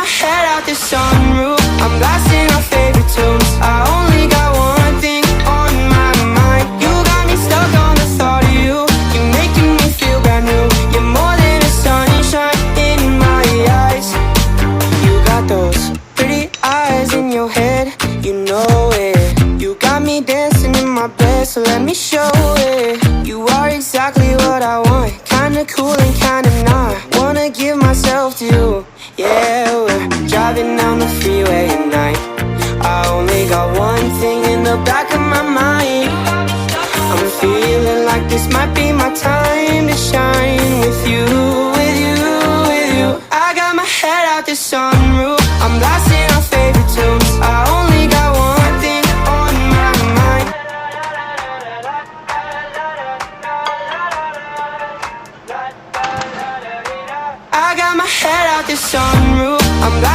my head out the sunroof, I'm blasting our favorite tunes. I only got one thing on my mind. You got me stuck on the thought of you. You're making me feel brand new. You're more than a sunshine in my eyes. You got those pretty eyes in your head, you know it. You got me dancing in my bed, so let me show it. You are exactly what I want, kinda cool and kinda not. Wanna give myself to you. Yeah, we're driving down the freeway at night. I only got one thing in the back of my mind. I'm feeling like this might be my time to shine with you, with you, with you. I got my head out the sunroof, I'm blasting our favorite tunes. I only got one thing on my mind. I got my head out the sunroof, I'm blasting